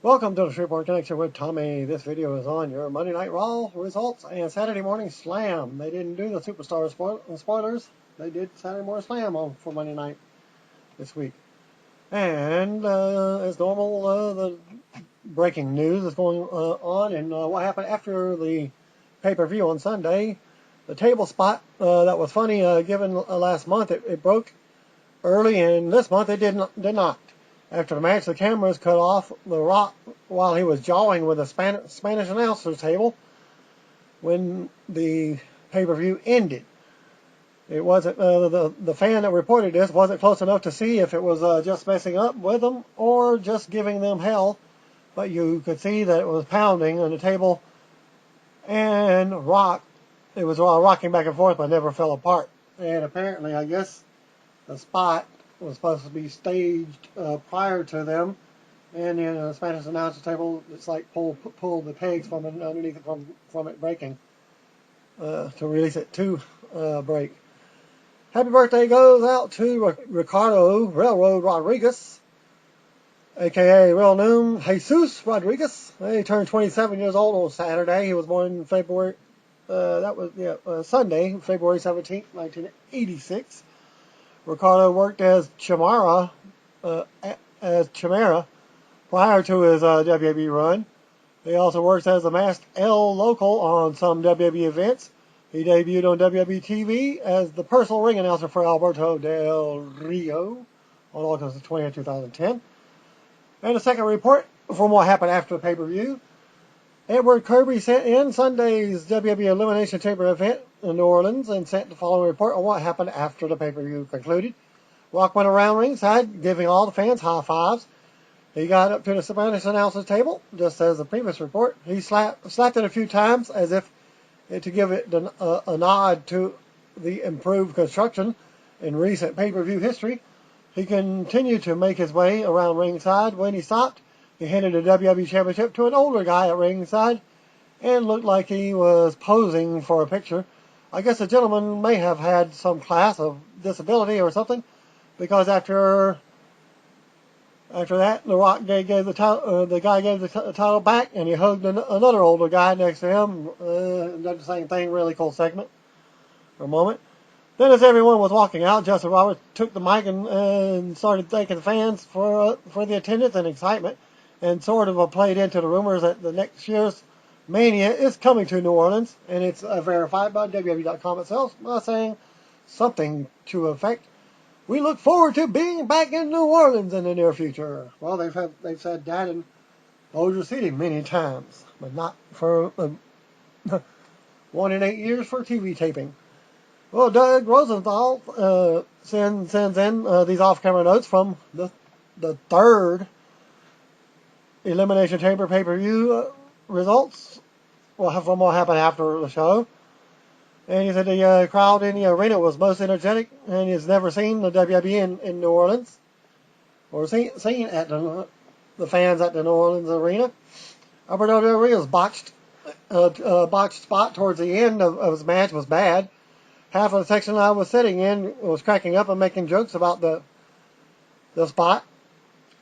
Welcome to the Shreveport Connection with Tommy. This video is on your Monday Night Raw results and Saturday Morning Slam. They didn't do the Superstar spoilers. They did Saturday Morning Slam for Monday night this week. And as normal, the breaking news is going on. And what happened after the pay-per-view on Sunday, the table spot that was funny given last month, it broke early, and this month it did not. After the match, the cameras cut off The Rock while he was jawing with a Spanish announcer's table when the pay-per-view ended. It wasn't the fan that reported this wasn't close enough to see if it was just messing up with them or just giving them hell, but you could see that it was pounding on the table, and it was rocking back and forth but never fell apart. And apparently, I guess the spot was supposed to be staged prior to them, and in a Spanish announcer table, it's like pull the pegs from underneath it from it breaking to release it to break. Happy birthday goes out to Ricardo Railroad Rodriguez, aka Real Noom Jesus Rodriguez. He turned 27 years old on Saturday. He was born in February. Sunday, February 17th, 1986. Ricardo worked as Chimera prior to his WWE run. He also works as a masked El Local on some WWE events. He debuted on WWE TV as the personal ring announcer for Alberto Del Rio on August 20th, 2010. And a second report from what happened after the pay-per-view. Edward Kirby sent in Sunday's WWE Elimination Chamber event in New Orleans and sent the following report on what happened after the pay-per-view concluded. Rock went around ringside, giving all the fans high fives. He got up to the Spanish announcer's table, just as the previous report. He slapped it a few times as if to give it a nod to the improved construction in recent pay-per-view history. He continued to make his way around ringside. When he stopped, he handed the WWE Championship to an older guy at ringside and looked like he was posing for a picture. I guess the gentleman may have had some class of disability or something, because after that, The Rock gave the guy gave the title back, and he hugged another older guy next to him. Did the same thing. Really cool segment for a moment. Then, as everyone was walking out, Justin Roberts took the mic and started thanking the fans for the attendance and excitement, and sort of played into the rumors that the next year's Mania is coming to New Orleans, and it's verified by WWE.com itself by saying something to effect, "We look forward to being back in New Orleans in the near future." Well, they've said that in Bossier City many times, but not for 1 in 8 years for TV taping. Well, Doug Rosenthal sends in these off-camera notes from the third Elimination Chamber pay-per-view results from what happened after the show. And he said the crowd in the arena was most energetic, and he's never seen the WWE in New Orleans, or seen at the fans at the New Orleans arena. Alberto Del Rio's botched spot towards the end of his match was bad. Half of the section I was sitting in was cracking up and making jokes about the spot.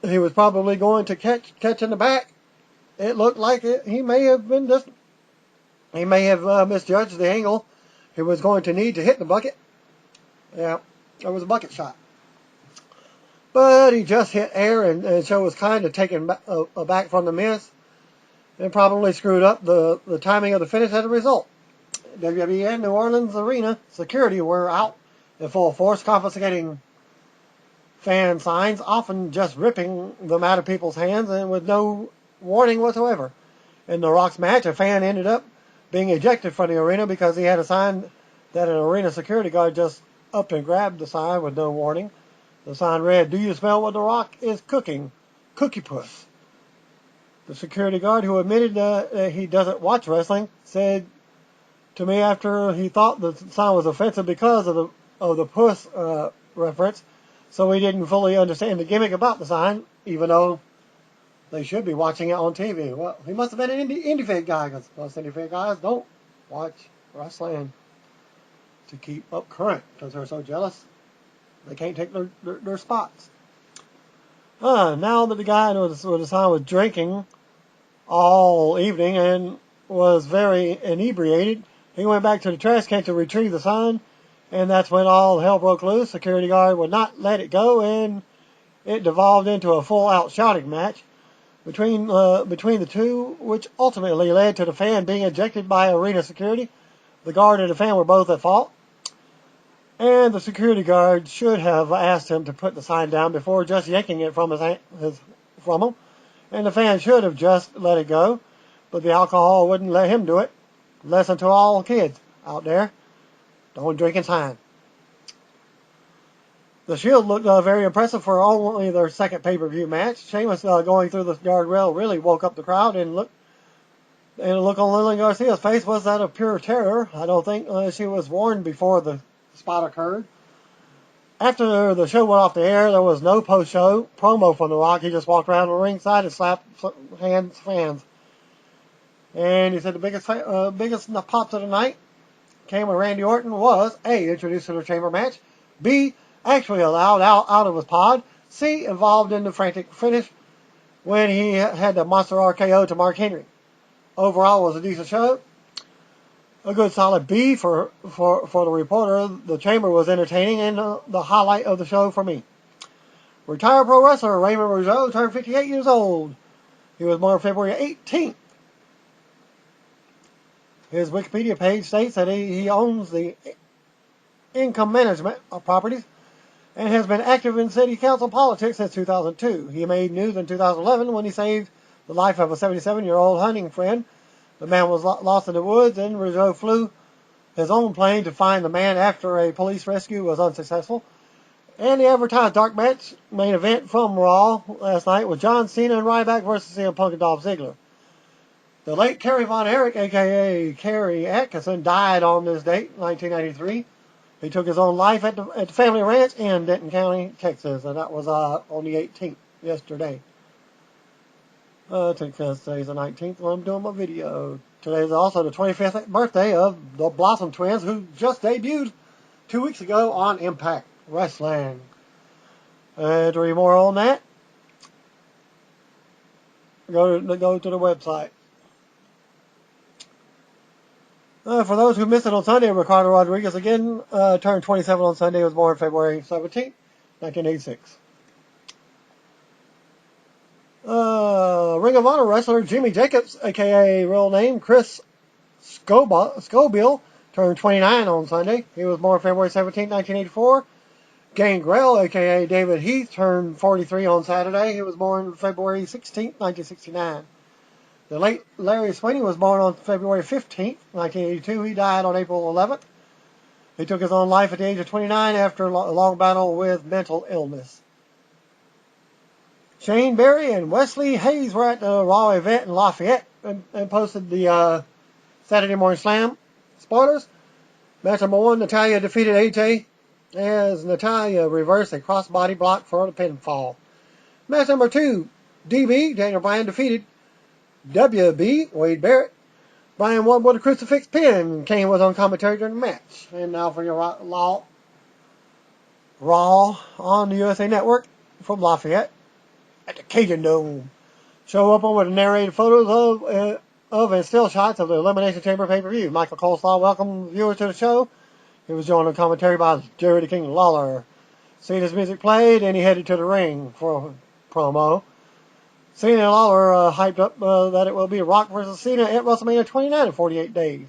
He was probably going to catch in the back. It looked like it. He may have misjudged the angle he was going to need to hit the bucket. Yeah, it was a bucket shot. But he just hit air, and so was kind of taken aback from the miss, and probably screwed up the timing of the finish as a result. WWE and New Orleans arena security were out in full force, confiscating fan signs, often just ripping them out of people's hands and with no warning whatsoever. In The Rock's match, a fan ended up being ejected from the arena because he had a sign that an arena security guard just up and grabbed the sign with no warning. The sign read, "Do you smell what The Rock is cooking? Cookie Puss." The security guard, who admitted that he doesn't watch wrestling, said to me after he thought the sign was offensive because of the puss reference, so he didn't fully understand the gimmick about the sign, even though they should be watching it on TV. Well, he must have been an indie fan guy, because most indie fan guys don't watch wrestling to keep up current, because they're so jealous they can't take their spots. Now that the guy with the sign was drinking all evening and was very inebriated, he went back to the trash can to retrieve the sign, and that's when all hell broke loose. Security guard would not let it go, and it devolved into a full-out shouting match between the two, which ultimately led to the fan being ejected by arena security. The guard and the fan were both at fault, and the security guard should have asked him to put the sign down before just yanking it from from him, and the fan should have just let it go, but the alcohol wouldn't let him do it. Lesson to all kids out there: don't drink and sign. The Shield looked very impressive for only their second pay-per-view match. Sheamus going through the guardrail really woke up the crowd, and the look on Lillian Garcia's face was that of pure terror. I don't think she was warned before the spot occurred. After the show went off the air, there was no post-show promo from The Rock. He just walked around the ringside and slapped fans. And he said the biggest pops of the night came when Randy Orton was A, introduced to the chamber match, B, actually allowed out of his pod, C, involved in the frantic finish when he had the monster RKO to Mark Henry. Overall, it was a decent show. A good solid B for the reporter. The chamber was entertaining and the highlight of the show for me. Retired pro wrestler Raymond Rougeau turned 58 years old. He was born February 18th. His Wikipedia page states that he owns the income management of properties and has been active in city council politics since 2002. He made news in 2011 when he saved the life of a 77-year-old hunting friend. The man was lost in the woods, and Rougeau flew his own plane to find the man after a police rescue was unsuccessful. And the advertised dark match main event from Raw last night was John Cena and Ryback versus CM Punk and Dolph Ziggler. The late Kerry Von Erich, a.k.a. Kerry Atkinson, died on this date, 1993. He took his own life at the family ranch in Denton County, Texas, and that was on the 18th, yesterday. Today's the 19th when I'm doing my video. Today is also the 25th birthday of the Blossom Twins, who just debuted 2 weeks ago on Impact Wrestling. To read more on that, go to the website. For those who missed it on Sunday, Ricardo Rodriguez again turned 27 on Sunday. He was born February 17th, 1986. Ring of Honor wrestler Jimmy Jacobs, a.k.a. real name Chris Scobell, turned 29 on Sunday. He was born February 17, 1984. Gangrel, a.k.a. David Heath, turned 43 on Saturday. He was born February 16, 1969. The late Larry Sweeney was born on February 15, 1982. He died on April 11th. He took his own life at the age of 29 after a long battle with mental illness. Shane Berry and Wesley Hayes were at the Raw event in Lafayette and posted the Saturday Morning Slam spoilers. Match number 1, Natalya defeated AJ as Natalya reversed a crossbody block for the pinfall. Match number 2, DB, Daniel Bryan defeated WB, Wade Barrett. Bryan won with a crucifix pin. Kane was on commentary during the match. And now for your Raw on the USA Network from Lafayette at the Cajun Dome. Show opened with narrated photos of and still shots of the Elimination Chamber pay-per-view. Michael Coleslaw welcomed viewers to the show. He was joined on commentary by Jerry the King Lawler. Cena's music played, and he headed to the ring for a promo. Cena and Lawler hyped up that it will be Rock versus Cena at WrestleMania 29 in 48 days.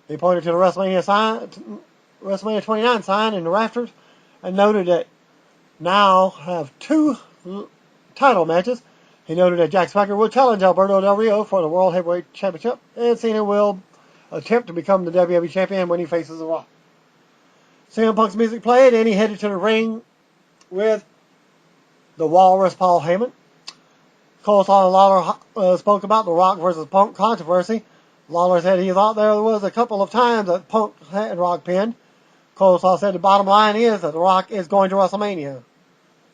He pointed to the WrestleMania 29 sign in the rafters and noted that now have 2 title matches. He noted that Jack Swagger will challenge Alberto Del Rio for the World Heavyweight Championship, and Cena will attempt to become the WWE Champion when he faces The Rock. CM Punk's music played, and he headed to the ring with the Walrus Paul Heyman. Coleslaw and Lawler spoke about the Rock versus Punk controversy. Lawler said he thought there was a couple of times that Punk had Rock pinned. Coleslaw said the bottom line is that The Rock is going to WrestleMania.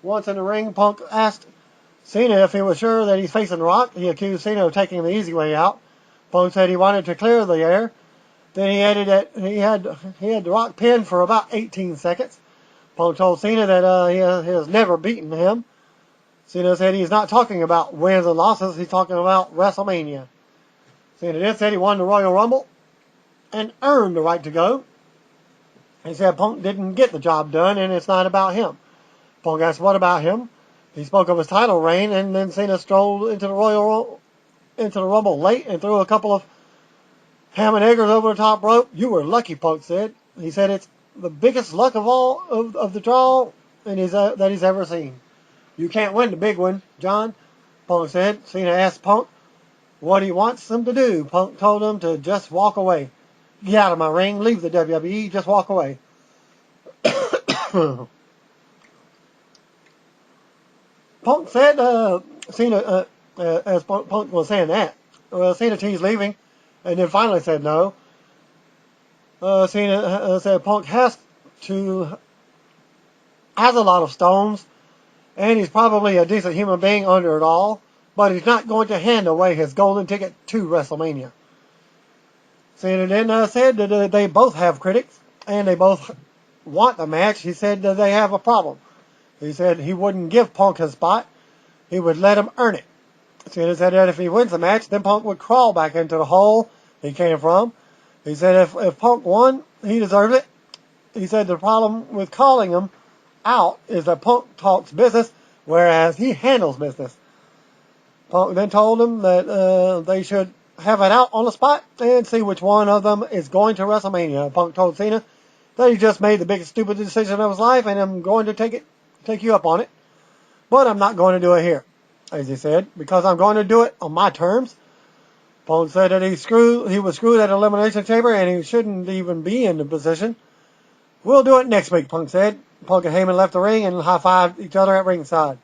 Once in the ring, Punk asked Cena if he was sure that he's facing The Rock. He accused Cena of taking the easy way out. Punk said he wanted to clear the air. Then he added that he had The Rock pinned for about 18 seconds. Punk told Cena that he has never beaten him. Cena said he's not talking about wins and losses. He's talking about WrestleMania. Cena then said he won the Royal Rumble and earned the right to go. He said Punk didn't get the job done, and it's not about him. Punk asked what about him. He spoke of his title reign, and then Cena strolled into the Rumble late and threw a couple of ham and eggers over the top rope. You were lucky, Punk said. He said it's the biggest luck of all of the draw that he's ever seen. You can't win the big one, John, Punk said. Cena asked Punk what he wants him to do. Punk told him to just walk away. Get out of my ring. Leave the WWE. Just walk away. Punk said, Cena, as Punk was saying that, Cena teased leaving, and then finally said no. Cena said Punk has a lot of stones, and he's probably a decent human being under it all, but he's not going to hand away his golden ticket to WrestleMania. Cena then said that they both have critics, and they both want the match. He said that they have a problem. He said he wouldn't give Punk his spot. He would let him earn it. Cena said that if he wins the match, then Punk would crawl back into the hole he came from. He said if Punk won, he deserved it. He said the problem with calling him out is that Punk talks business, whereas he handles business. Punk then told him that they should have it out on the spot and see which one of them is going to WrestleMania. Punk told Cena that he just made the biggest stupid decision of his life, and I'm going to take you up on it. But I'm not going to do it here, as he said, because I'm going to do it on my terms. Punk said that he was screwed at Elimination Chamber, and he shouldn't even be in the position. We'll do it next week, Punk said. Punk and Heyman left the ring and high-fived each other at ringside.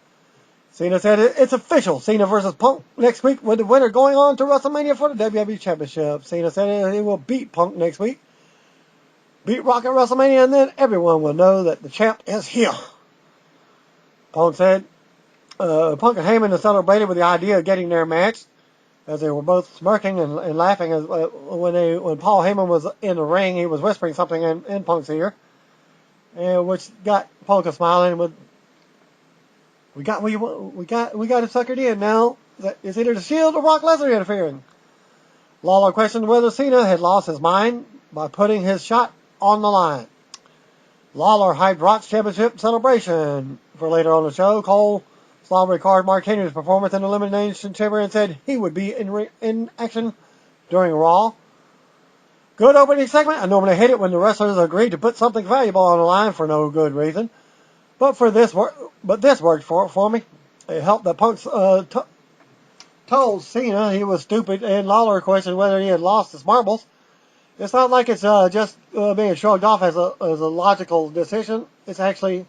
Cena said it's official. Cena versus Punk next week, with the winner going on to WrestleMania for the WWE Championship. Cena said he will beat Punk next week, beat Rock at WrestleMania, and then everyone will know that the champ is here. Punk said Punk and Heyman celebrated with the idea of getting their match, as they were both smirking and laughing. When Paul Heyman was in the ring, he was whispering something in Punk's ear, which got Punk smiling with, We got it suckered in now. It's either the Shield or Brock Lesnar interfering. Lawler questioned whether Cena had lost his mind by putting his shot on the line. Lawler hyped Rock's championship celebration for later on the show. Cole saw Ricardo Martinez's performance in the Elimination Chamber and said he would be in action during Raw. Good opening segment. I normally hate it when the wrestlers agree to put something valuable on the line for no good reason. But this worked for me. It helped that Punk told Cena he was stupid, and Lawler questioned whether he had lost his marbles. It's not like it's just being shrugged off as a logical decision. It actually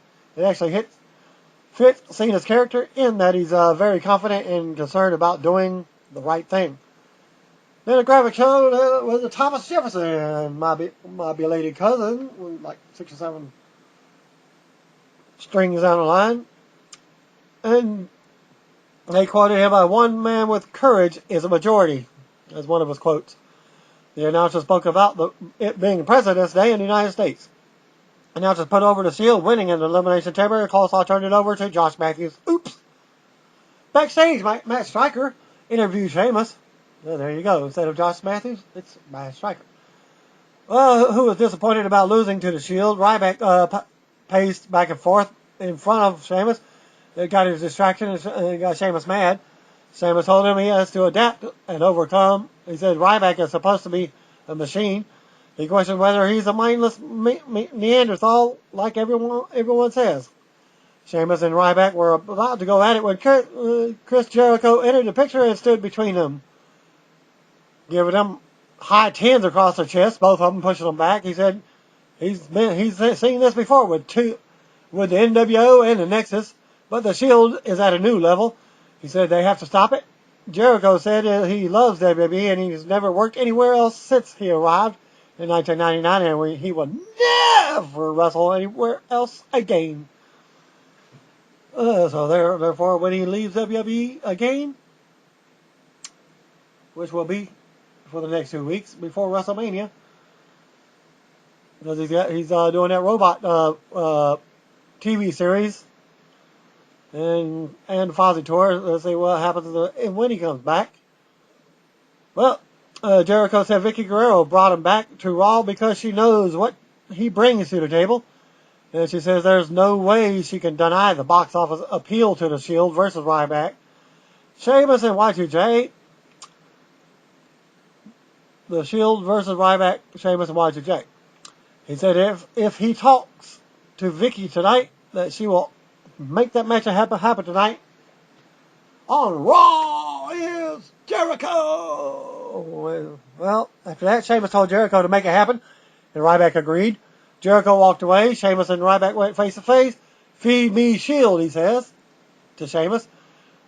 fits Cena's character in that he's very confident and concerned about doing the right thing. Then a graphic showed was Thomas Jefferson, my belated cousin, with like 6 or 7 strings down the line, and they quoted him by "one man with courage is a majority," as one of his quotes. The announcer spoke about it being President's Day in the United States. Announcers put over the Shield, winning in the Elimination Chamber. Of course, I turned it over to Josh Matthews. Oops. Backstage, Matt Striker interviewed Sheamus. Well, there you go. Instead of Josh Matthews, it's Matt Striker. Who was disappointed about losing to the Shield. Ryback paced back and forth in front of Sheamus. It got his distraction and got Sheamus mad. Sheamus told him he has to adapt and overcome. He said Ryback is supposed to be a machine. He questioned whether he's a mindless Neanderthal like everyone says. Sheamus and Ryback were about to go at it when Chris Jericho entered the picture and stood between them, giving them high 10s across their chest, both of them pushing them back. He said he's seen this before with the NWO and the Nexus, but the Shield is at a new level. He said they have to stop it. Jericho said he loves WWE and he's never worked anywhere else since he arrived in 1999, and he will never wrestle anywhere else again. So therefore, when he leaves WWE again, which will be for the next 2 weeks before WrestleMania, because he's doing that robot TV series and Fozzy tour. Let's see what happens when he comes back. Well, Jericho said Vicky Guerrero brought him back to Raw because she knows what he brings to the table. And she says there's no way she can deny the box office appeal to the Shield versus Ryback. Sheamus and Y2J. The Shield versus Ryback, Sheamus and Y2J. He said if he talks to Vicky tonight, that she will make that match happen tonight. On Raw is Jericho. Well, after that, Sheamus told Jericho to make it happen, and Ryback agreed. Jericho walked away. Sheamus and Ryback went face to face. Feed me Shield, he says to Sheamus.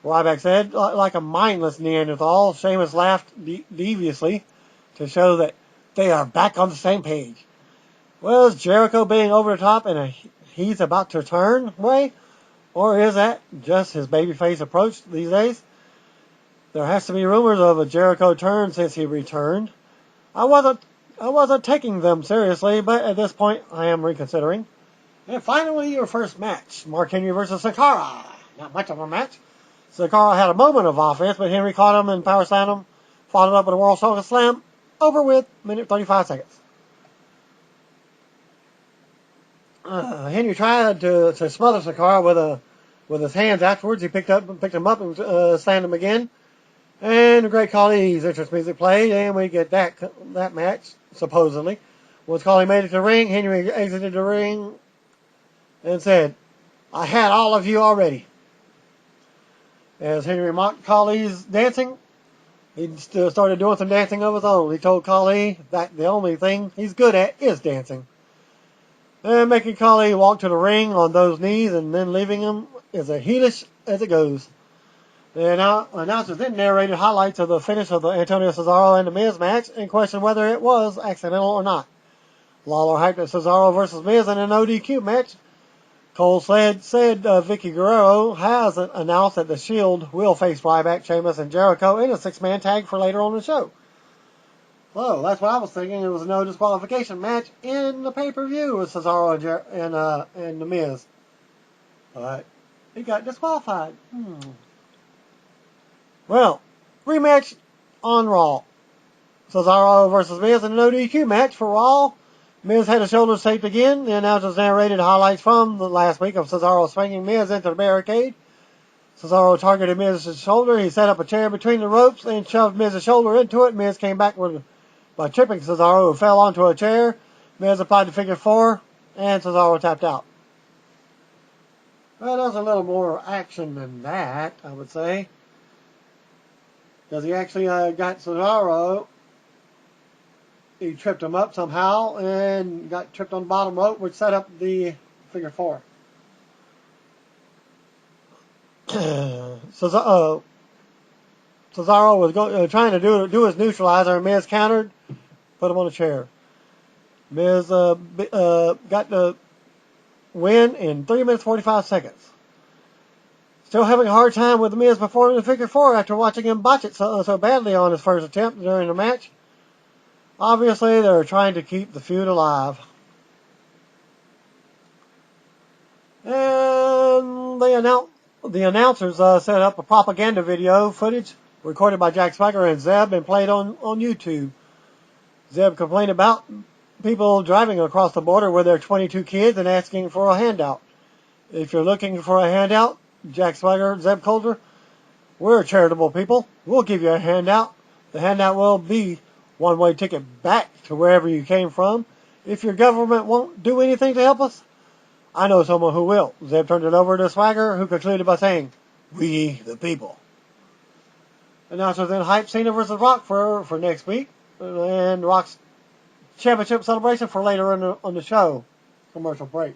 Ryback said, like a mindless Neanderthal. Sheamus laughed deviously to show that they are back on the same page. Well, is Jericho being over the top and he's about to turn way? Or is that just his babyface approach these days? There has to be rumors of a Jericho turn since he returned. I wasn't taking them seriously, but at this point I am reconsidering. And finally, your first match. Mark Henry versus Sakara. Not much of a match. Sakara had a moment of offense, but Henry caught him and power slammed him. Followed up with a World Strongest Slam. Over with, minute 35 seconds. Henry tried to smother Sakara with his hands afterwards. He picked him up and slammed him again. And the Great Khali's entrance music played, and we get that match, supposedly. Once Khali made it to the ring, Henry exited the ring and said, I had all of you already. As Henry mocked Khali's dancing, he started doing some dancing of his own. He told Khali that the only thing he's good at is dancing. And making Khali walk to the ring on those knees and then leaving him is as heelish as it goes. The announcers then narrated highlights of the finish of the Antonio Cesaro and The Miz match and questioned whether it was accidental or not. Lawler hyped at Cesaro versus Miz in an ODQ match. Cole said Vicky Guerrero has announced that the Shield will face Ryback, Sheamus, and Jericho in a 6-man tag for later on the show. Well, that's what I was thinking. It was a no disqualification match in the pay-per-view with Cesaro and The Miz. But he got disqualified. Well, rematch on Raw. Cesaro versus Miz in an ODQ match for Raw. Miz had his shoulders taped again. The announcers narrated highlights from the last week of Cesaro swinging Miz into the barricade. Cesaro targeted Miz's shoulder. He set up a chair between the ropes and shoved Miz's shoulder into it. Miz came back by tripping Cesaro, who fell onto a chair. Miz applied the figure 4, and Cesaro tapped out. Well, there's a little more action than that, I would say. Because he actually got Cesaro. He tripped him up somehow and got tripped on the bottom rope, which set up the figure 4. Cesaro was trying to do his neutralizer, and Miz countered, put him on a chair. Miz got the win in 3 minutes 45 seconds. Still having a hard time with the Miz performing the figure 4 after watching him botch it so badly on his first attempt during the match. Obviously, they're trying to keep the feud alive. And the announcers set up a propaganda video footage recorded by Jack Swagger and Zeb and played on YouTube. Zeb complained about people driving across the border with their 22 kids and asking for a handout. If you're looking for a handout, Jack Swagger, Zeb Coulter, we're charitable people. We'll give you a handout. The handout will be one-way ticket back to wherever you came from. If your government won't do anything to help us, I know someone who will. Zeb turned it over to Swagger, who concluded by saying, we the people. Announcers then hyped Cena versus Rock for next week, and Rock's championship celebration for later on the show. Commercial break.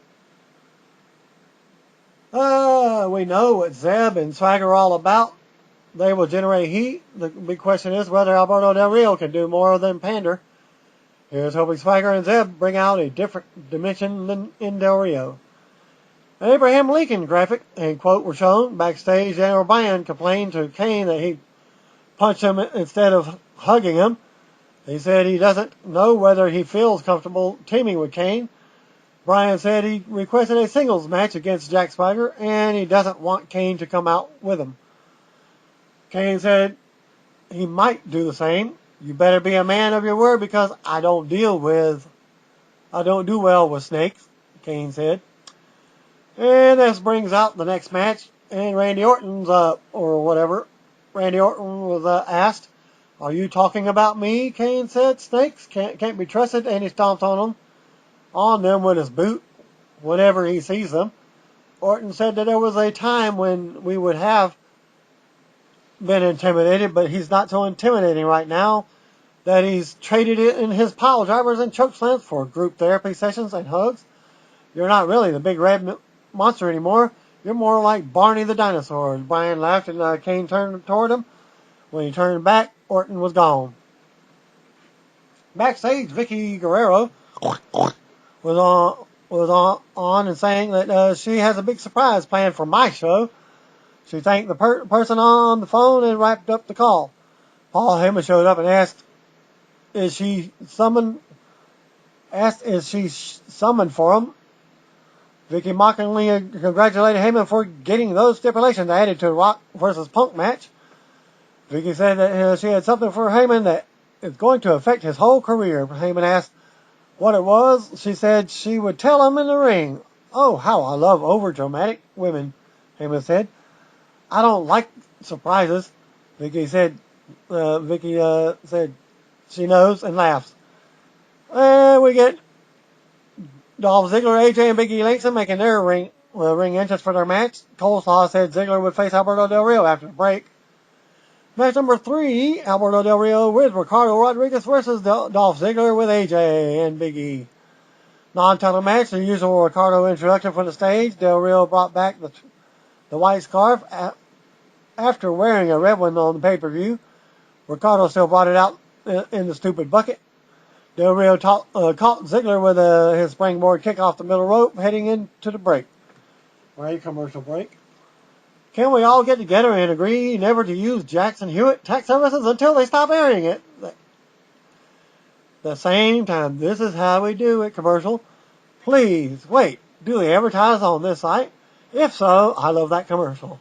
We know what Zeb and Swagger are all about. They will generate heat. The big question is whether Alberto Del Rio can do more than pander. Here's hoping Swagger and Zeb bring out a different dimension than in Del Rio. An Abraham Lincoln graphic and quote were shown. Backstage, Daniel Bryan complained to Kane that he punched him instead of hugging him. He said he doesn't know whether he feels comfortable teaming with Kane. Bryan said he requested a singles match against Jack Swagger, and he doesn't want Kane to come out with him. Kane said he might do the same. You better be a man of your word because I don't do well with snakes, Kane said. And this brings out the next match, and Randy Orton's or whatever. Randy Orton was asked, "Are you talking about me?" Kane said, "Snakes can't be trusted," and he stomped on them with his boot whenever he sees them. Orton said that there was a time when we would have been intimidated, but he's not so intimidating right now, that he's traded it in his pile drivers and choke slams for group therapy sessions and hugs. You're not really the big red monster anymore. You're more like Barney the dinosaur. Bryan laughed and Kane turned toward him. When he turned back, Orton was gone. Backstage, Vicky Guerrero was on and saying that she has a big surprise planned for my show. She thanked the person on the phone and wrapped up the call. Paul Heyman showed up and asked, "Is she summoned for him?" Vicky mockingly congratulated Heyman for getting those stipulations added to the Rock versus Punk match. Vicky said that she had something for Heyman that is going to affect his whole career. Heyman asked what it was. She said she would tell him in the ring. "Oh, how I love overdramatic women," Heyman said. "I don't like surprises," Vicky said. Said she knows and laughs. And we get Dolph Ziggler, AJ, and Big E Langston making their ring entrance for their match. Coleslaw said Ziggler would face Alberto Del Rio after the break. Match number 3, Alberto Del Rio with Ricardo Rodriguez versus Dolph Ziggler with AJ and Big E. Non-title match, the usual Ricardo introduction from the stage. Del Rio brought back the white scarf after wearing a red one on the pay-per-view. Ricardo still brought it out in the stupid bucket. Del Rio caught Ziggler with his springboard kick off the middle rope heading into the break. Right, commercial break. Can we all get together and agree never to use Jackson Hewitt tax services until they stop airing it? The same time, this is how we do it, commercial. Please, wait, do they advertise on this site? If so, I love that commercial.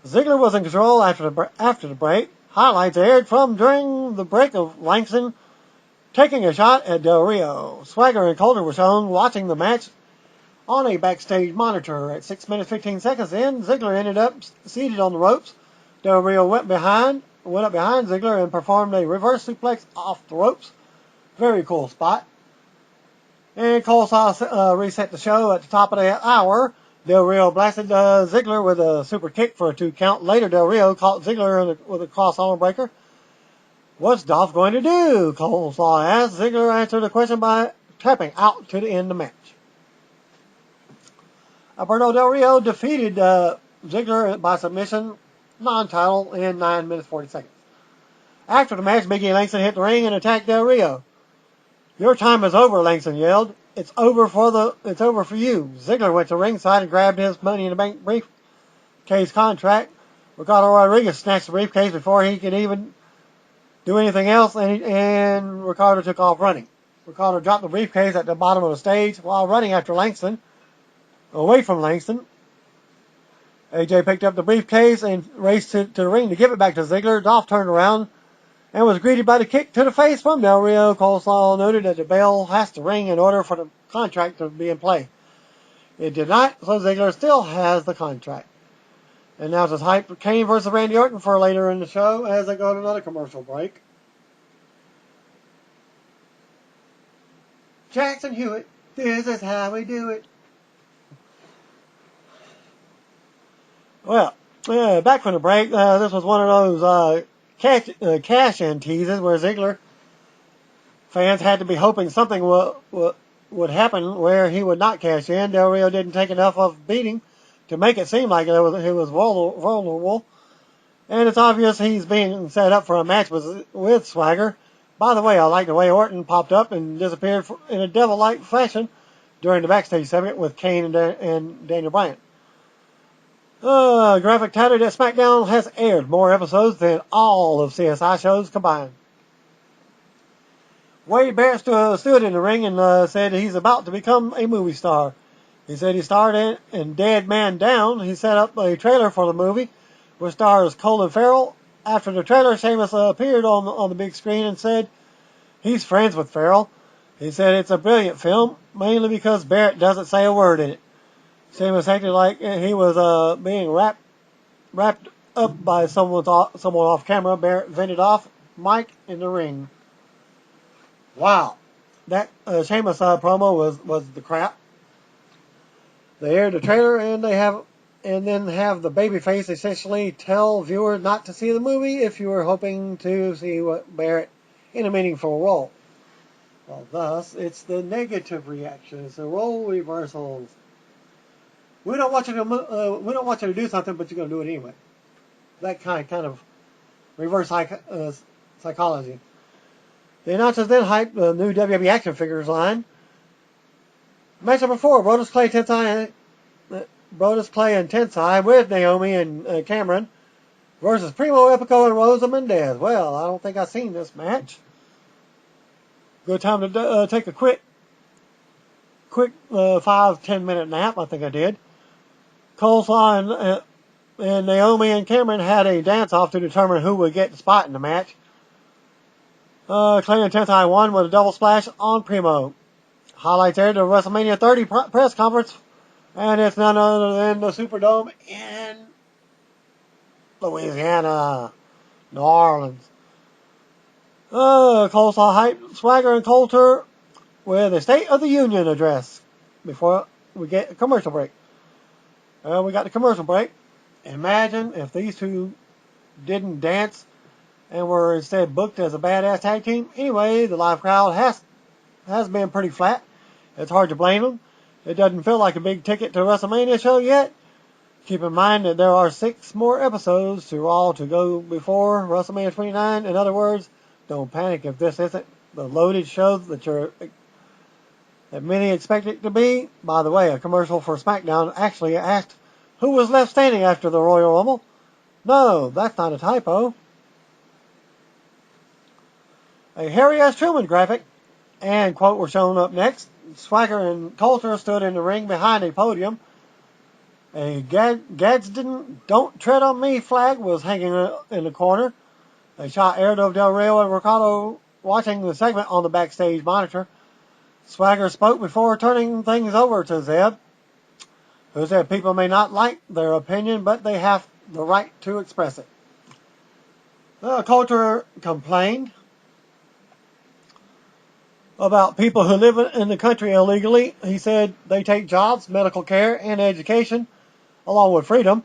Ziggler was in control after the break. Highlights aired from during the break of Langston taking a shot at Del Rio. Swagger and Coulter were shown watching the match on a backstage monitor. At 6 minutes 15 seconds in, Ziggler ended up seated on the ropes. Del Rio went up behind Ziggler and performed a reverse suplex off the ropes. Very cool spot. And Coleslaw reset the show at the top of the hour. Del Rio blasted Ziggler with a super kick for a 2 count. Later, Del Rio caught Ziggler with a cross-arm breaker. "What's Dolph going to do?" Coleslaw asked. Ziggler answered the question by tapping out to end the match. Alberto Del Rio defeated Ziggler by submission, non-title, in 9 minutes 40 seconds. After the match, Big E Langston hit the ring and attacked Del Rio. "Your time is over," Langston yelled. It's over for you." Ziggler went to ringside and grabbed his Money in the Bank briefcase contract. Ricardo Rodriguez snatched the briefcase before he could even do anything else, and Ricardo took off running. Ricardo dropped the briefcase at the bottom of the stage while running after Langston, away from Langston. AJ picked up the briefcase and raced to the ring to give it back to Ziggler. Dolph turned around and was greeted by the kick to the face from Del Rio. Coleslaw noted that the bell has to ring in order for the contract to be in play. It did not, so Ziggler still has the contract. And now it's hype for Kane versus Randy Orton for later in the show as they go to another commercial break. Jackson Hewitt, this is how we do it. Well, back from the break, this was one of those cash-in teases where Ziggler fans had to be hoping something would happen where he would not cash in. Del Rio didn't take enough of beating to make it seem like he was vulnerable. And it's obvious he's being set up for a match with Swagger. By the way, I like the way Orton popped up and disappeared in a devil-like fashion during the backstage segment with Kane and Daniel Bryan. Graphic touted that SmackDown has aired more episodes than all of CSI shows combined. Wade Barrett stood in the ring and said he's about to become a movie star. He said he starred in Dead Man Down. He set up a trailer for the movie, which stars Colin Farrell. After the trailer, Sheamus appeared on the big screen and said he's friends with Farrell. He said it's a brilliant film, mainly because Barrett doesn't say a word in it. Sheamus acted like he was being wrapped up by someone off camera. Barrett vented off mic in the ring. Wow, that Sheamus promo was the crap. They aired the trailer and then have the babyface essentially tell viewers not to see the movie if you were hoping to see what Barrett in a meaningful role. Well, thus it's the negative reaction. It's the role reversals. We don't want you to do something, but you're going to do it anyway. That kind of reverse psychology. The announcers then hyped the new WWE action figures line. Match number 4, Brodus Clay and Tensai with Naomi and Cameron versus Primo, Epico, and Rosa Mendez. Well, I don't think I've seen this match. Good time to take a quick 5-10 minute nap. I think I did. Coleslaw and Naomi and Cameron had a dance-off to determine who would get the spot in the match. Clay and Tensai won with a double splash on Primo. Highlights aired the WrestleMania 30 press conference, and it's none other than the Superdome in Louisiana, New Orleans. Coleslaw hyped Swagger and Coulter with a State of the Union address before we get a commercial break. We got the commercial break. Imagine if these two didn't dance and were instead booked as a badass tag team. Anyway, the live crowd has been pretty flat. It's hard to blame them. It doesn't feel like a big ticket to a WrestleMania show yet. Keep in mind that there are 6 more episodes to Raw to go before WrestleMania 29. In other words, don't panic if this isn't the loaded show that many expect it to be. By the way, a commercial for SmackDown actually asked who was left standing after the Royal Rumble. No, that's not a typo. A Harry S. Truman graphic and quote were shown up next. Swagger and Coulter stood in the ring behind a podium. A Gadsden "Don't Tread on Me" flag was hanging in the corner. They shot Erdo Del Rio and Ricardo watching the segment on the backstage monitor. Swagger spoke before turning things over to Zeb, who said people may not like their opinion, but they have the right to express it. Coulter complained about people who live in the country illegally. He said they take jobs, medical care, and education, along with freedom.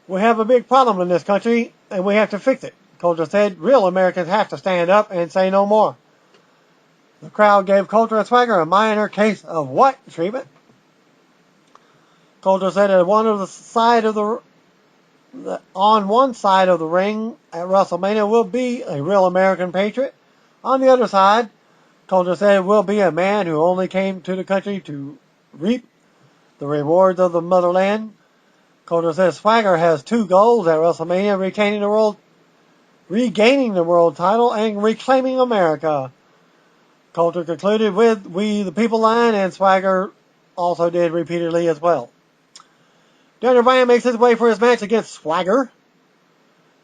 We have a big problem in this country, and we have to fix it. Coulter said real Americans have to stand up and say no more. The crowd gave Coulter and Swagger a minor case of what treatment? Coulter said that on one side of the ring at WrestleMania will be a real American patriot. On the other side, Coulter said it will be a man who only came to the country to reap the rewards of the motherland. Coulter says Swagger has 2 goals at WrestleMania: regaining the world title and reclaiming America. Coulter concluded with "We the People" line, and Swagger also did repeatedly as well. Daniel Bryan makes his way for his match against Swagger.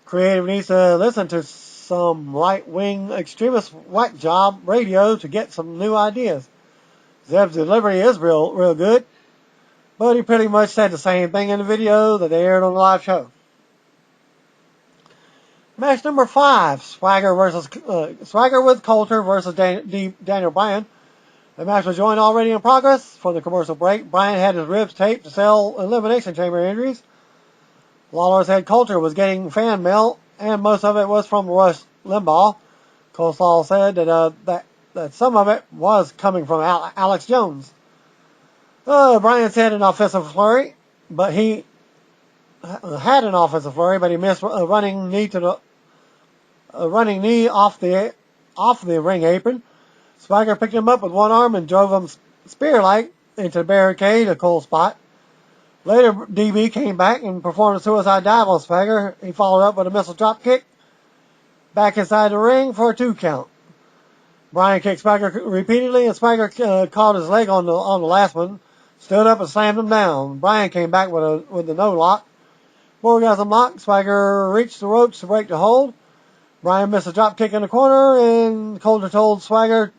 Creative needs to listen to some right-wing extremist whack job radio to get some new ideas. Zeb's delivery is real good, but he pretty much said the same thing in the video that they aired on the live show. Match number 5, Swagger with Coulter versus Daniel Bryan. The match was joined already in progress for the commercial break. Bryan had his ribs taped to sell elimination chamber injuries. Lawler said Coulter was getting fan mail, and most of it was from Rush Limbaugh. Coleslaw said that some of it was coming from Alex Jones. Bryan said an offensive flurry, but he had an offensive flurry, but he missed a running knee off the ring apron. Swagger picked him up with one arm and drove him spear-like into the barricade, a cool spot. Later, DB came back and performed a suicide dive on Swagger. He followed up with a missile drop kick back inside the ring for a 2 count. Bryan kicked Swagger repeatedly, and Swagger caught his leg on the last one, stood up and slammed him down. Bryan came back with the no lock. Orgasm lock. Swagger reached the ropes to break the hold. Bryan missed a drop kick in the corner, and Coulter told Swagger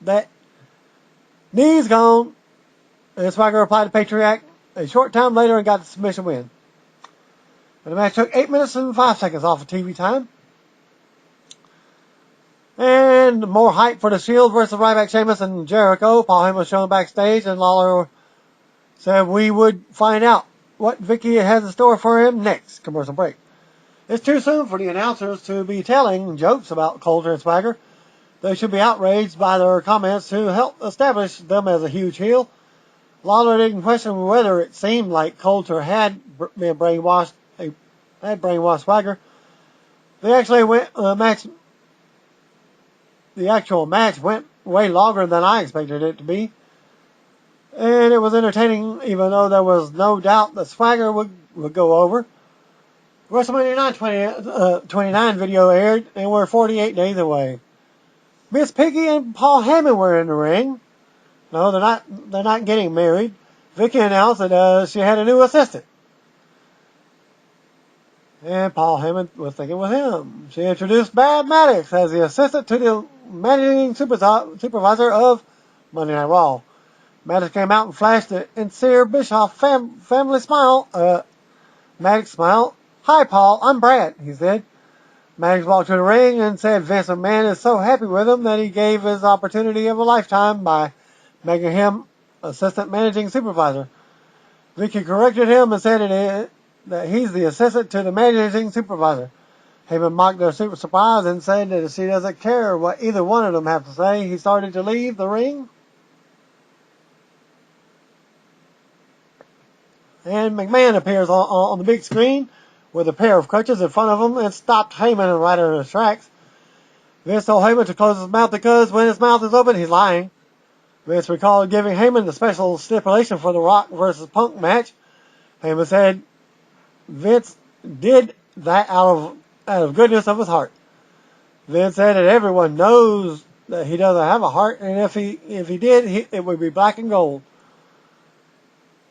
that knee's gone. And Swagger replied to Patriot a short time later and got the submission win. And the match took 8 minutes and 5 seconds off of TV time. And more hype for the Shield versus Ryback, Sheamus, and Jericho. Paul Heyman was shown backstage, and Lawler said we would find out what Vicky has in store for him next. Commercial break. It's too soon for the announcers to be telling jokes about Coulter and Swagger. They should be outraged by their comments to help establish them as a huge heel. Lawler didn't question whether it seemed like Coulter had been brainwashed Swagger. The actual match went way longer than I expected it to be. And it was entertaining, even though there was no doubt that Swagger would go over. WrestleMania 29 video aired, and we're 48 days away. Miss Piggy and Paul Heyman were in the ring. No, they're not getting married. Vicky announced that she had a new assistant. And Paul Heyman was thinking with him. She introduced Brad Maddox as the assistant to the managing supervisor of Monday Night Raw. Maddox came out and flashed the sincere Bischoff family smile. Maddox smiled. Hi, Paul. I'm Brad, he said. Maddox walked to the ring and said Vince McMahon is so happy with him that he gave his opportunity of a lifetime by making him assistant managing supervisor. Vicky corrected him and said that he's the assistant to the managing supervisor. Heyman mocked their super surprise and said that she doesn't care what either one of them have to say. He started to leave the ring. And McMahon appears on the big screen with a pair of crutches in front of him and stopped Heyman right in his tracks. Vince told Heyman to close his mouth because when his mouth is open, he's lying. Vince recalled giving Heyman the special stipulation for the Rock versus Punk match. Heyman said Vince did that out of goodness of his heart. Vince said that everyone knows that he doesn't have a heart, and if he did, it would be black and gold.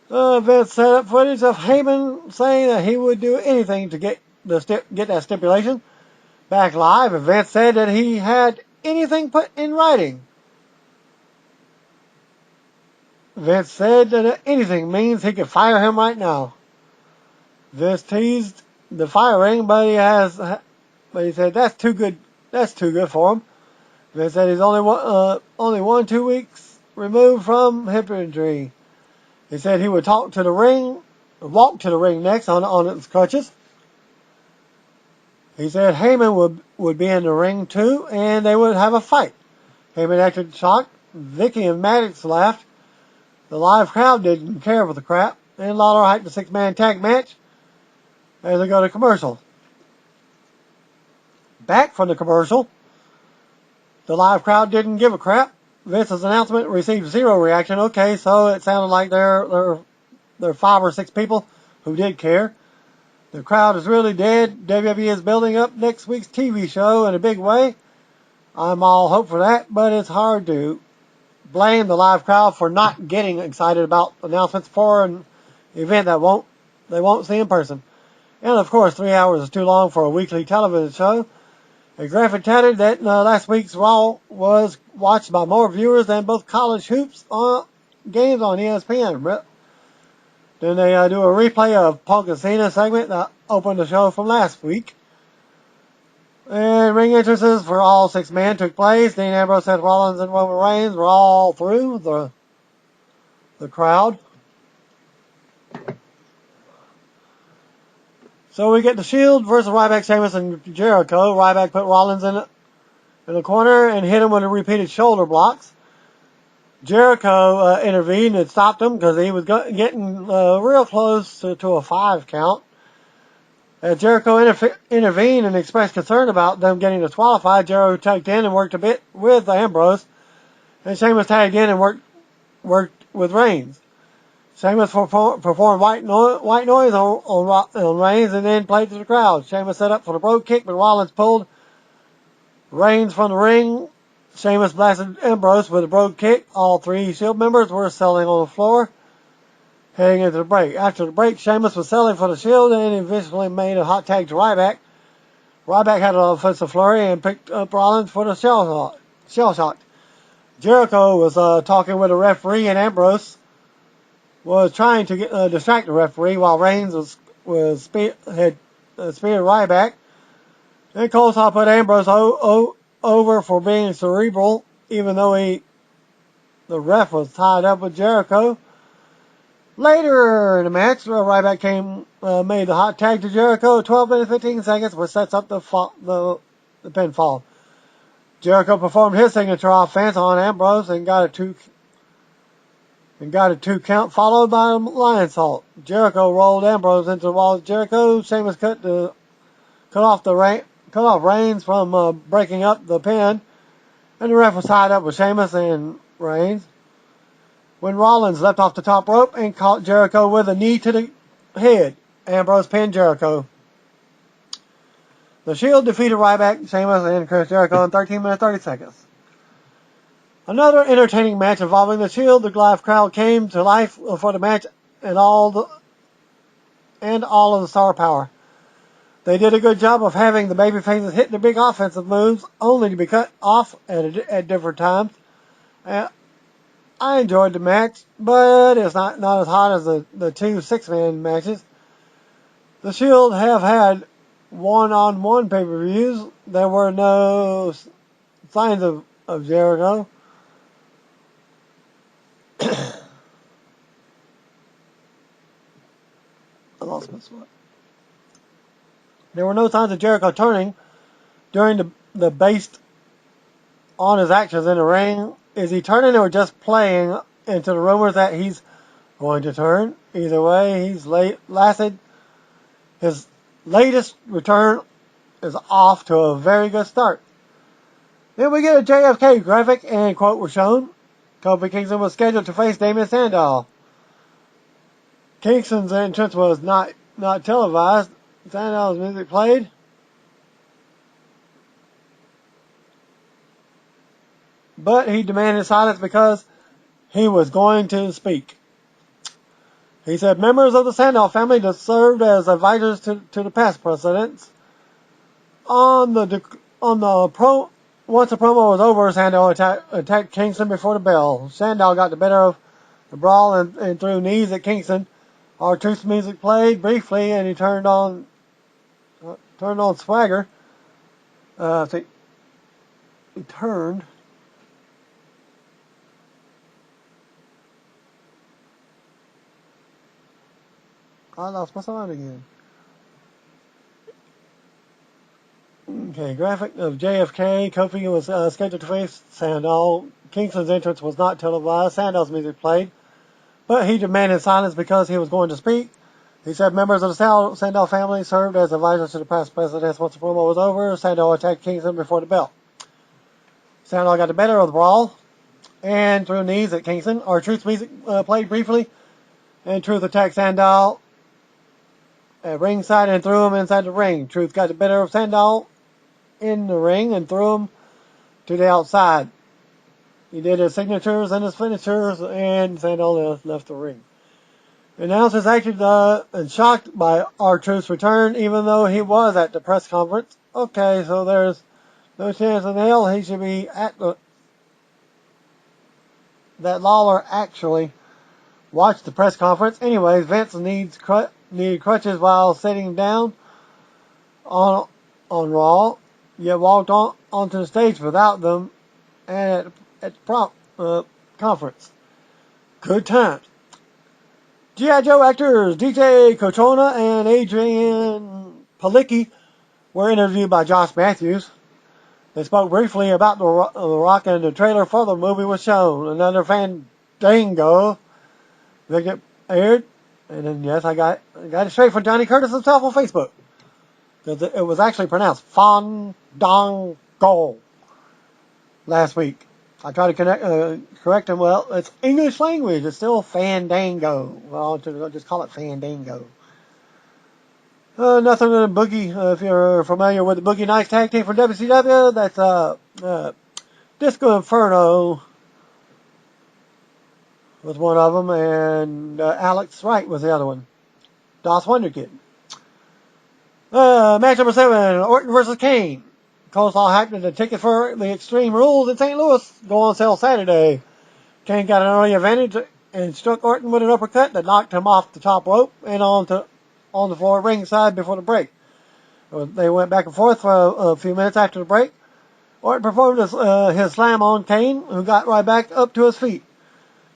Vince set up footage of Heyman saying that he would do anything to get that stipulation back live, and Vince said that he had anything put in writing. Vince said that anything means he could fire him right now. Vince teased the firing, but he said that's too good. That's too good for him. Vince said he's only 2 weeks removed from hip injury. He said he would walk to the ring next on his crutches. He said Heyman would be in the ring too, and they would have a fight. Heyman acted shocked. Vicky and Maddox laughed. The live crowd didn't care for the crap, and Lawler hyped the 6-man tag match as they go to commercial. Back from the commercial, the live crowd didn't give a crap. Vince's announcement received zero reaction. Okay, so it sounded like there are 5 or 6 people who did care. The crowd is really dead. WWE is building up next week's TV show in a big way. I'm all hope for that, but it's hard to blame the live crowd for not getting excited about announcements for an event that they won't see in person. And of course, 3 hours is too long for a weekly television show. A graphic touted that last week's Raw was watched by more viewers than both college hoops games on ESPN. Then they do a replay of Punk and Cena segment that opened the show from last week. And ring entrances for all 6 men took place. Dean Ambrose, Seth Rollins, and Roman Reigns were all through the crowd. So we get the Shield versus Ryback, Sheamus, and Jericho. Ryback put Rollins in the corner and hit him with repeated shoulder blocks. Jericho intervened and stopped him because he was getting real close to a 5 count. As Jericho intervened and expressed concern about them getting disqualified, Jericho tugged in and worked a bit with Ambrose. And Sheamus tagged in and worked with Reigns. Sheamus performed white noise on Reigns and then played to the crowd. Sheamus set up for the brogue kick, but Rollins pulled Reigns from the ring Sheamus blasted Ambrose with a brogue kick. All three Shield members were selling on the floor, heading into the break. After the break, Sheamus was selling for the Shield and eventually made a hot tag to Ryback. Ryback had an offensive flurry and picked up Rollins for the shell shock. Jericho was talking with a referee, and Ambrose was trying to distract the referee while Reigns had speared Ryback. And Cole Saw put Ambrose over for being cerebral, even though the ref was tied up with Jericho. Later in the match, Ryback made the hot tag to Jericho, 12 minutes 15 seconds, which sets up the pinfall. Jericho performed his signature offense on Ambrose and got a two count, followed by a lion salt. Jericho rolled Ambrose into the wall of Jericho. Sheamus cut off Reigns from breaking up the pin, and the ref was tied up with Sheamus and Reigns when Rollins leapt off the top rope and caught Jericho with a knee to the head. Ambrose pinned Jericho. The Shield defeated Ryback, Sheamus, and Chris Jericho in 13 minutes 30 seconds. Another entertaining match involving the Shield. The live crowd came to life for the match and all of the star power. They did a good job of having the babyfaces hit the big offensive moves, only to be cut off at different times. I enjoyed the match, but it's not as hot as the two 6-man matches. The Shield have had one-on-one pay-per-views. There were no signs of Jericho. I lost my spot. There were no signs of Jericho turning during the based on his actions in the ring. Is he turning or just playing into the rumors that he's going to turn? Either way, his latest return is off to a very good start. Then we get a JFK graphic and quote was shown. Kofi Kingston was scheduled to face Damien Sandow. Kingston's entrance was not televised. Sandow's music played. But he demanded silence because he was going to speak. He said members of the Sandow family that served as advisors to the past presidents. Once the promo was over, Sandow attacked Kingston before the bell. Sandow got the better of the brawl and threw knees at Kingston. R-Truth's music played briefly, and he turned on Swagger. He turned. I lost my slide again. Okay, graphic of JFK. Kofi was scheduled to face Sandow. Kingston's entrance was not televised. Sandow's music played, but he demanded silence because he was going to speak. He said members of the Sandow family served as advisors to the past presidents. Once the promo was over, Sandow attacked Kingston before the bell. Sandow got the better of the brawl and threw knees at Kingston. R-Truth's music played briefly, and Truth attacked Sandow at ringside and threw him inside the ring. Truth got the better of Sandow in the ring and threw him to the outside. He did his signatures and his finishers, and Sandow left the ring. Announcers acted shocked by R-Truth's return, even though he was at the press conference. Okay, so there's no chance in hell he should be at that Lawler actually watched the press conference. Anyways, Vince needed crutches while sitting down on Raw, yet walked onto the stage without them and at the conference. Good times. G.I. Joe actors DJ Cochona and Adrian Palicki were interviewed by Josh Matthews. They spoke briefly about the Rock, and the trailer for the movie was shown. Another Fandango that get aired. And then, yes, I got it straight from Johnny Curtis himself on Facebook. It was actually pronounced Fandango last week. I tried to correct him. Well, it's English language. It's still Fandango. Well, I'll just call it Fandango. Nothing in the Boogie. If you're familiar with the Boogie Nights tag team from WCW, that's Disco Inferno was one of them, and Alex Wright was the other one. Das Wonder Kid. Match number 7, Orton versus Kane. Coleslaw hyped that the tickets for the Extreme Rules in St. Louis go on sale Saturday. Kane got an early advantage and struck Orton with an uppercut that knocked him off the top rope and on the floor ringside before the break. They went back and forth for a few minutes after the break. Orton performed his slam on Kane, who got right back up to his feet.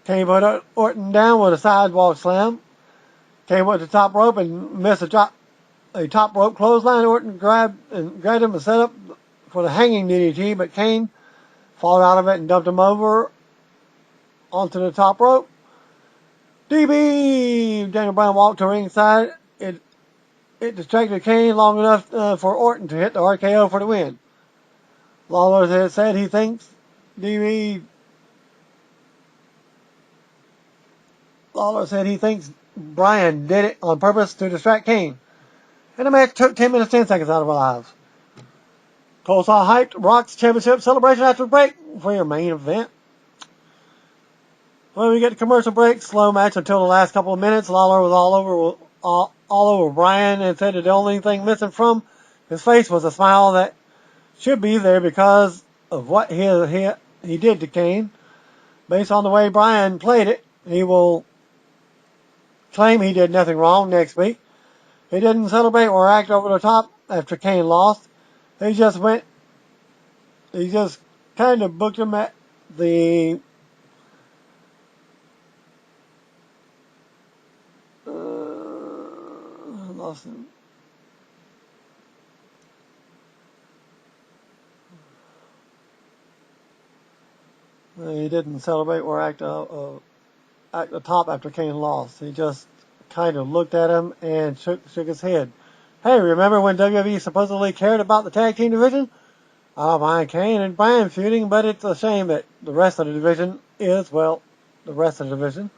Kane put Orton down with a sidewalk slam. Kane went to the top rope and missed a top rope clothesline. Orton grabbed him and set up for the hanging DDT, but Kane fought out of it and dumped him over onto the top rope. DB! Daniel Bryan walked to ringside. It distracted Kane long enough for Orton to hit the RKO for the win. Lawler had said he thinks Bryan did it on purpose to distract Kane. And the match took 10 minutes 10 seconds out of our lives. Coleslaw hyped Rock's championship celebration after the break for your main event. When we get to commercial break, slow match until the last couple of minutes. Lawler was all over Bryan and said that the only thing missing from his face was a smile that should be there because of what he did to Kane. Based on the way Bryan played it, he will claim he did nothing wrong next week. He didn't celebrate or act over the top after Kane lost. He just kind of booked him at the lost him. He didn't celebrate or act the top after Kane lost. He just kind of looked at him and shook his head. Hey, remember when WWE supposedly cared about the tag team division? I don't mind Kane and Bryan feuding, but it's a shame that the rest of the division is, well, the rest of the division.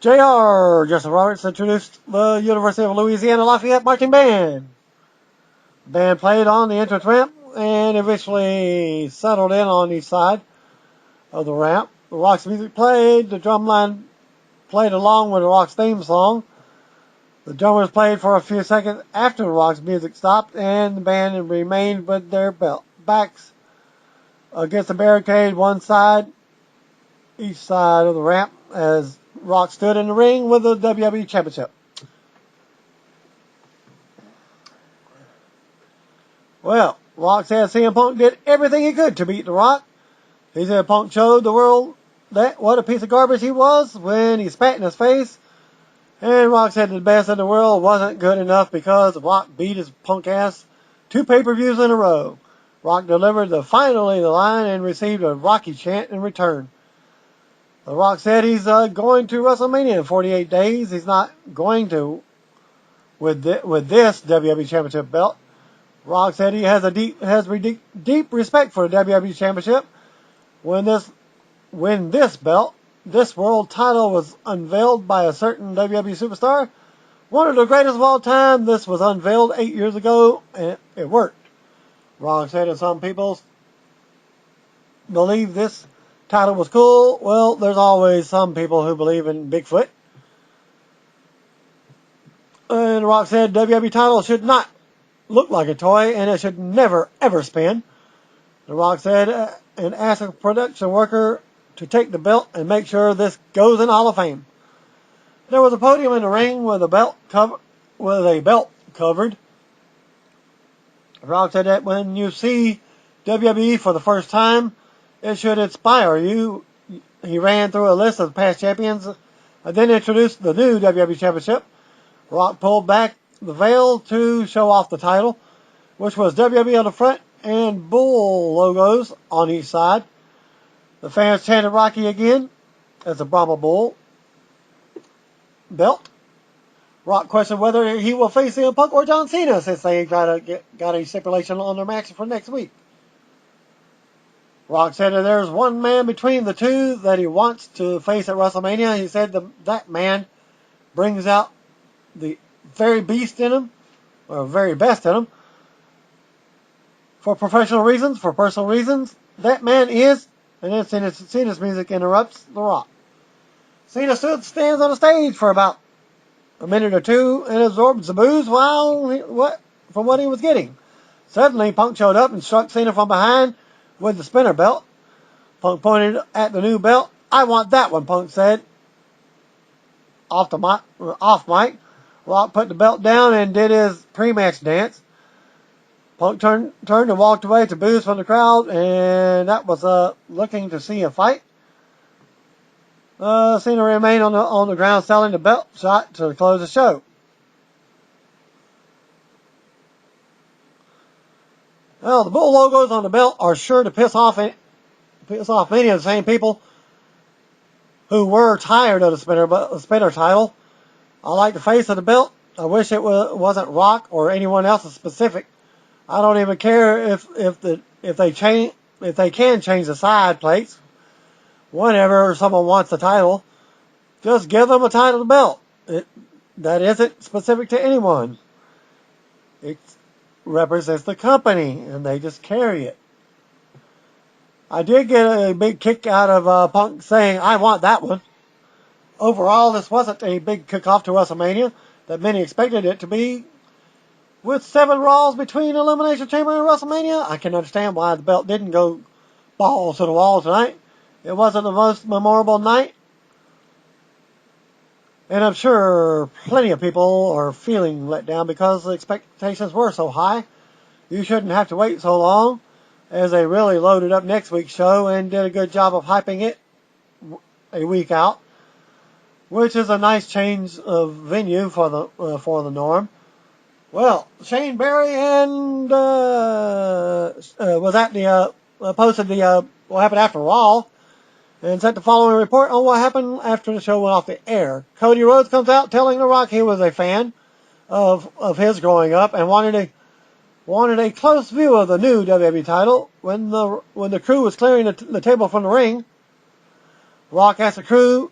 JR, Justin Roberts, introduced the University of Louisiana Lafayette Marching Band. The band played on the entrance ramp and eventually settled in on each side of the ramp. The Rock's music played, the drum line played along with the Rock's theme song. The drummers played for a few seconds after the Rock's music stopped, and the band remained with their backs against the barricade, each side of the ramp, as Rock stood in the ring with the WWE Championship. Well, Rock said CM Punk did everything he could to beat The Rock. He said Punk showed the world what a piece of garbage he was when he spat in his face. And Rock said the best in the world wasn't good enough because Rock beat his Punk ass 2 pay-per-views in a row. Rock delivered the finally the line and received a Rocky chant in return. The Rock said he's going to WrestleMania in 48 days. He's not going to with this WWE Championship belt. Rock said he has deep respect for the WWE Championship. When this world title was unveiled by a certain WWE superstar, one of the greatest of all time, this was unveiled 8 years ago, and it worked. Rock said that some people believe this title was cool. Well, there's always some people who believe in Bigfoot. And Rock said WWE title should not look like a toy, and it should never, ever spin. The Rock said and asked a production worker to take the belt and make sure this goes in Hall of Fame. There was a podium in the ring with a belt covered. Rock said that when you see WWE for the first time, it should inspire you. He ran through a list of past champions and then introduced the new WWE Championship. Rock pulled back the veil to show off the title, which was WWE on the front and Bull logos on each side. The fans chanted Rocky again as the Brahma Bull belt. Rock questioned whether he will face CM Punk or John Cena since they got a stipulation on their match for next week. Rock said that there's one man between the two that he wants to face at WrestleMania. He said that man brings out the very beast in him, or very best in him. for professional reasons, for personal reasons, that man is, and then Cena's music interrupts The Rock. Cena stands on the stage for about a minute or two and absorbs the booze from what he was getting. Suddenly, Punk showed up and struck Cena from behind with the spinner belt. Punk pointed at the new belt. "I want that one," Punk said. Off mic, Rock put the belt down and did his pre-match dance. Punk turned and walked away to boos from the crowd, and that was looking to see a fight. Cena remained on the ground selling the belt shot to close the show. Well, the bull logos on the belt are sure to piss off many of the same people who were tired of the spinner title. I like the face of the belt. I wish it wasn't Rock or anyone else's specific. I don't even care if they can change the side plates. Whenever someone wants the title, just give them a title belt. That isn't specific to anyone. It represents the company, and they just carry it. I did get a big kick out of Punk saying, "I want that one." Overall, this wasn't a big kickoff to WrestleMania that many expected it to be. With 7 Raws between Elimination Chamber and WrestleMania, I can understand why the belt didn't go balls to the wall tonight. It wasn't the most memorable night. And I'm sure plenty of people are feeling let down because the expectations were so high. You shouldn't have to wait so long, as they really loaded up next week's show and did a good job of hyping it a week out, which is a nice change of venue for the norm. Well, Shane Berry and posted what happened after Raw and sent the following report on what happened after the show went off the air. Cody Rhodes comes out telling The Rock he was a fan of his growing up and wanted a close view of the new WWE title. When the crew was clearing the table from the ring, Rock asked the crew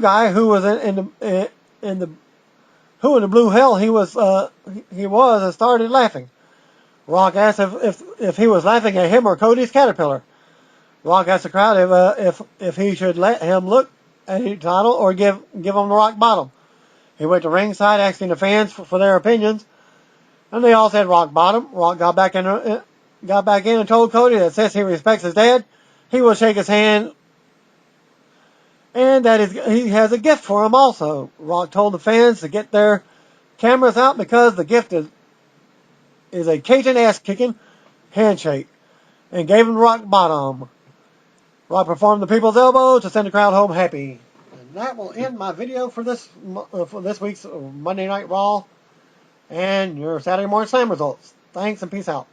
guy who was in the blue hell he was and started laughing. Rock asked if he was laughing at him or Cody's caterpillar. Rock asked the crowd if he should let him look at the title or give him the rock bottom. He went to ringside asking the fans for their opinions, and they all said rock bottom. Rock got back in and told Cody that since he respects his dad, he will shake his hand, and that he has a gift for him also. Rock told the fans to get their cameras out because the gift is a Cajun ass-kicking handshake, and gave him the rock bottom. Rock performed the people's elbow to send the crowd home happy. And that will end my video for this week's Monday Night Raw and your Saturday Morning Slam results. Thanks and peace out.